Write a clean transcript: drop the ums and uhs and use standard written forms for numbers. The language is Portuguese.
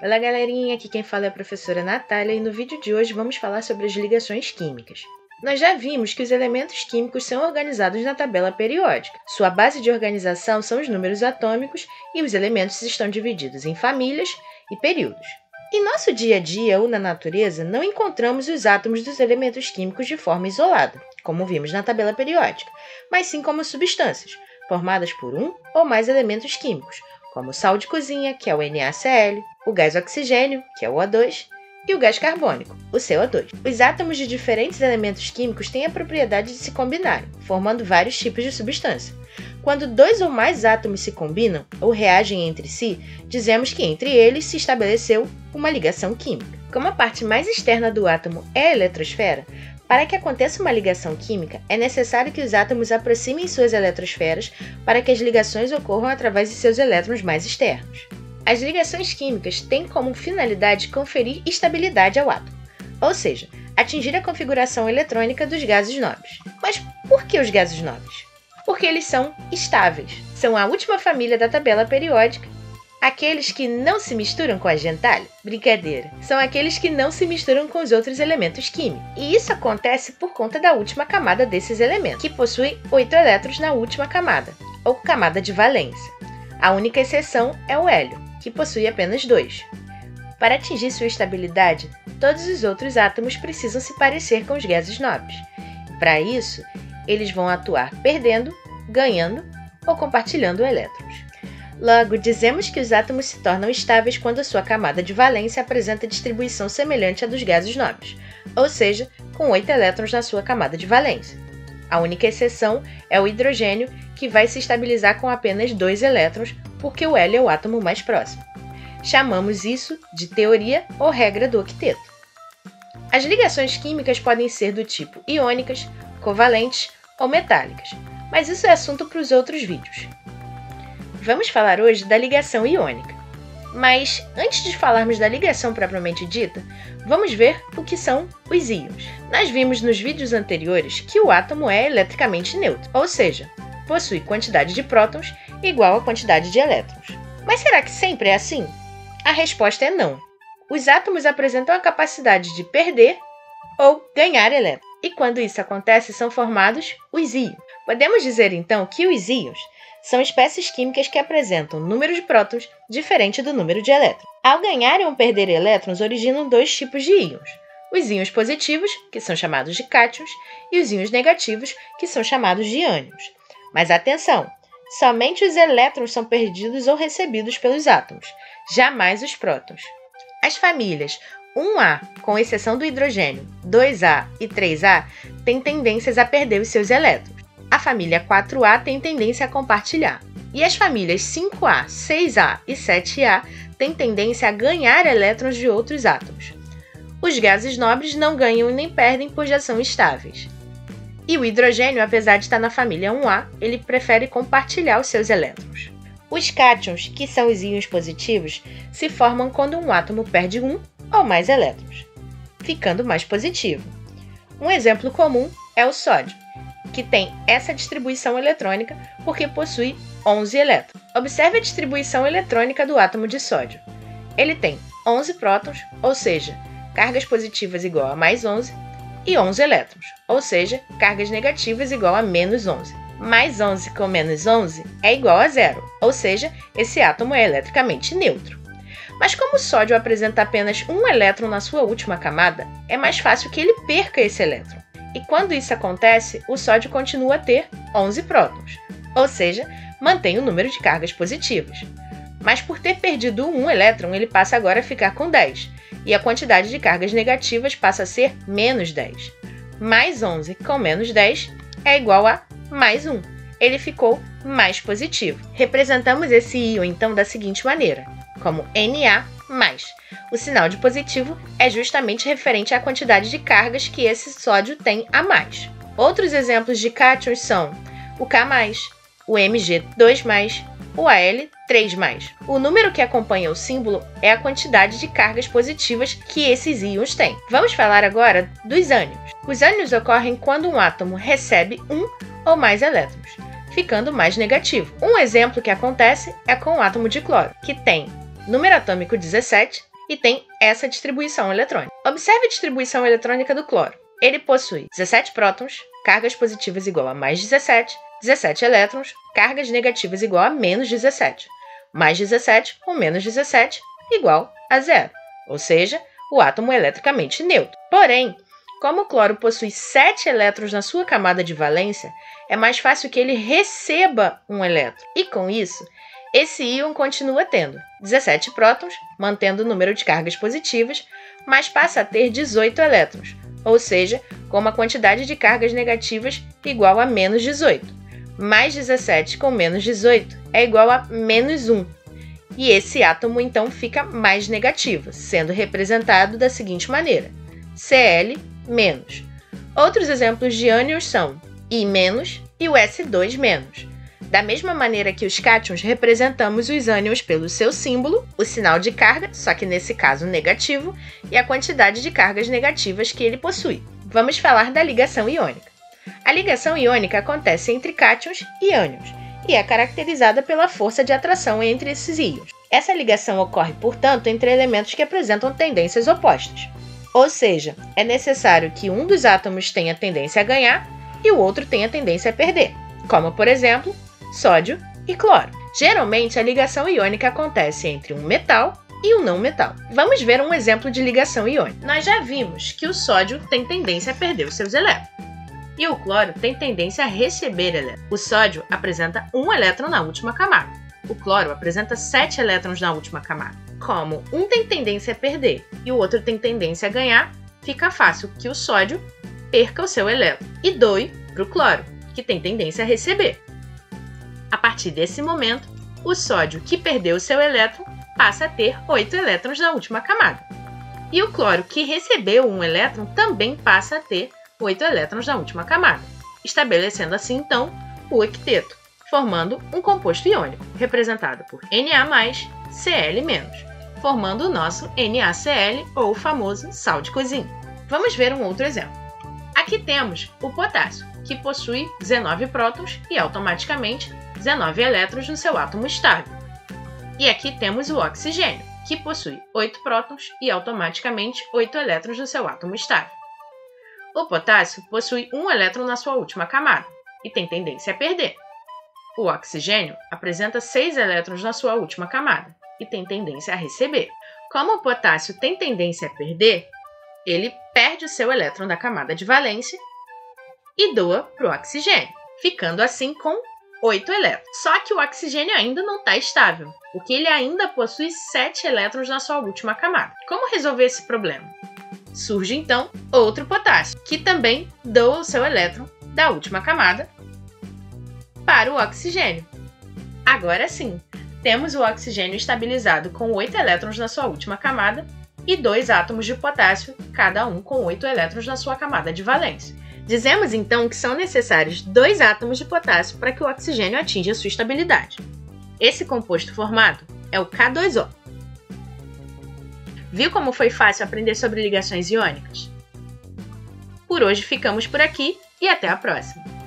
Olá galerinha, aqui quem fala é a professora Natália e no vídeo de hoje vamos falar sobre as ligações químicas. Nós já vimos que os elementos químicos são organizados na tabela periódica. Sua base de organização são os números atômicos e os elementos estão divididos em famílias e períodos. Em nosso dia a dia ou na natureza, não encontramos os átomos dos elementos químicos de forma isolada, como vimos na tabela periódica, mas sim como substâncias, formadas por um ou mais elementos químicos, como o sal de cozinha, que é o NaCl, o gás oxigênio, que é o O2, e o gás carbônico, o CO2. Os átomos de diferentes elementos químicos têm a propriedade de se combinarem, formando vários tipos de substância. Quando dois ou mais átomos se combinam ou reagem entre si, dizemos que entre eles se estabeleceu uma ligação química. Como a parte mais externa do átomo é a eletrosfera, para que aconteça uma ligação química, é necessário que os átomos aproximem suas eletrosferas para que as ligações ocorram através de seus elétrons mais externos. As ligações químicas têm como finalidade conferir estabilidade ao átomo, ou seja, atingir a configuração eletrônica dos gases nobres. Mas por que os gases nobres? Porque eles são estáveis. São a última família da tabela periódica. Aqueles que não se misturam com a gentalha? Brincadeira. São aqueles que não se misturam com os outros elementos químicos. E isso acontece por conta da última camada desses elementos, que possui 8 elétrons na última camada, ou camada de valência. A única exceção é o hélio, que possui apenas 2. Para atingir sua estabilidade, todos os outros átomos precisam se parecer com os gases nobres. Para isso, eles vão atuar perdendo, ganhando ou compartilhando elétrons. Logo, dizemos que os átomos se tornam estáveis quando a sua camada de valência apresenta distribuição semelhante à dos gases nobres, ou seja, com 8 elétrons na sua camada de valência. A única exceção é o hidrogênio, que vai se estabilizar com apenas 2 elétrons, porque o hélio é o átomo mais próximo. Chamamos isso de teoria ou regra do octeto. As ligações químicas podem ser do tipo iônicas, covalentes ou metálicas, mas isso é assunto para os outros vídeos. Vamos falar hoje da ligação iônica. Mas, antes de falarmos da ligação propriamente dita, vamos ver o que são os íons. Nós vimos nos vídeos anteriores que o átomo é eletricamente neutro, ou seja, possui quantidade de prótons igual à quantidade de elétrons. Mas será que sempre é assim? A resposta é não. Os átomos apresentam a capacidade de perder ou ganhar elétrons. E quando isso acontece, são formados os íons. Podemos dizer então que os íons são espécies químicas que apresentam número de prótons diferente do número de elétrons. Ao ganharem ou perder elétrons, originam dois tipos de íons. Os íons positivos, que são chamados de cátions, e os íons negativos, que são chamados de ânions. Mas atenção! Somente os elétrons são perdidos ou recebidos pelos átomos, jamais os prótons. As famílias 1A, com exceção do hidrogênio, 2A e 3A, têm tendências a perder os seus elétrons. A família 4A tem tendência a compartilhar. E as famílias 5A, 6A e 7A têm tendência a ganhar elétrons de outros átomos. Os gases nobres não ganham nem perdem por já são estáveis. E o hidrogênio, apesar de estar na família 1A, ele prefere compartilhar os seus elétrons. Os cátions, que são os íons positivos, se formam quando um átomo perde um ou mais elétrons, ficando mais positivo. Um exemplo comum é o sódio, que tem essa distribuição eletrônica porque possui 11 elétrons. Observe a distribuição eletrônica do átomo de sódio. Ele tem 11 prótons, ou seja, cargas positivas igual a mais 11, e 11 elétrons, ou seja, cargas negativas igual a menos 11. Mais 11 com menos 11 é igual a zero, ou seja, esse átomo é eletricamente neutro. Mas como o sódio apresenta apenas um elétron na sua última camada, é mais fácil que ele perca esse elétron. E quando isso acontece, o sódio continua a ter 11 prótons, ou seja, mantém o número de cargas positivas. Mas por ter perdido um elétron, ele passa agora a ficar com 10, e a quantidade de cargas negativas passa a ser menos 10. Mais 11 com menos 10 é igual a mais 1. Ele ficou mais positivo. Representamos esse íon, então, da seguinte maneira, como Na+. O sinal de positivo é justamente referente à quantidade de cargas que esse sódio tem a mais. Outros exemplos de cátions são o K+, o Mg2+, o Al3+. O número que acompanha o símbolo é a quantidade de cargas positivas que esses íons têm. Vamos falar agora dos ânions. Os ânions ocorrem quando um átomo recebe um ou mais elétrons, ficando mais negativo. Um exemplo que acontece é com o átomo de cloro, que tem número atômico 17 e tem essa distribuição eletrônica. Observe a distribuição eletrônica do cloro. Ele possui 17 prótons, cargas positivas igual a mais 17, 17 elétrons, cargas negativas igual a menos 17, mais 17 ou menos 17 igual a 0, ou seja, o átomo é eletricamente neutro. Porém, como o cloro possui 7 elétrons na sua camada de valência, é mais fácil que ele receba um elétron. E com isso, esse íon continua tendo 17 prótons, mantendo o número de cargas positivas, mas passa a ter 18 elétrons, ou seja, com uma quantidade de cargas negativas igual a menos 18. Mais 17 com menos 18 é igual a menos 1. E esse átomo então fica mais negativo, sendo representado da seguinte maneira: Cl-. Outros exemplos de ânions são I- e o S2-. Da mesma maneira que os cátions, representamos os ânions pelo seu símbolo, o sinal de carga, só que nesse caso negativo, e a quantidade de cargas negativas que ele possui. Vamos falar da ligação iônica. A ligação iônica acontece entre cátions e ânions, e é caracterizada pela força de atração entre esses íons. Essa ligação ocorre, portanto, entre elementos que apresentam tendências opostas. Ou seja, é necessário que um dos átomos tenha tendência a ganhar e o outro tenha tendência a perder, como, por exemplo, sódio e cloro. Geralmente, a ligação iônica acontece entre um metal e um não metal. Vamos ver um exemplo de ligação iônica. Nós já vimos que o sódio tem tendência a perder os seus elétrons e o cloro tem tendência a receber elétrons. O sódio apresenta um elétron na última camada. O cloro apresenta 7 elétrons na última camada. Como um tem tendência a perder e o outro tem tendência a ganhar, fica fácil que o sódio perca o seu elétron e doe para o cloro, que tem tendência a receber. A partir desse momento, o sódio que perdeu o seu elétron passa a ter 8 elétrons na última camada. E o cloro que recebeu um elétron também passa a ter 8 elétrons na última camada, estabelecendo assim então o octeto, formando um composto iônico, representado por Na+, Cl-, formando o nosso NaCl, ou o famoso sal de cozinha. Vamos ver um outro exemplo. Aqui temos o potássio, que possui 19 prótons e automaticamente 19 elétrons no seu átomo estável. E aqui temos o oxigênio, que possui 8 prótons e automaticamente 8 elétrons no seu átomo estável. O potássio possui 1 elétron na sua última camada e tem tendência a perder. O oxigênio apresenta 6 elétrons na sua última camada e tem tendência a receber. Como o potássio tem tendência a perder, ele perde o seu elétron da camada de valência e doa para o oxigênio, ficando assim com 8 elétrons. Só que o oxigênio ainda não está estável, porque ele ainda possui 7 elétrons na sua última camada. Como resolver esse problema? Surge então outro potássio, que também doa o seu elétron da última camada para o oxigênio. Agora sim, temos o oxigênio estabilizado com 8 elétrons na sua última camada e 2 átomos de potássio, cada um com 8 elétrons na sua camada de valência. Dizemos então que são necessários 2 átomos de potássio para que o oxigênio atinja sua estabilidade. Esse composto formado é o K2O. Viu como foi fácil aprender sobre ligações iônicas? Por hoje ficamos por aqui e até a próxima!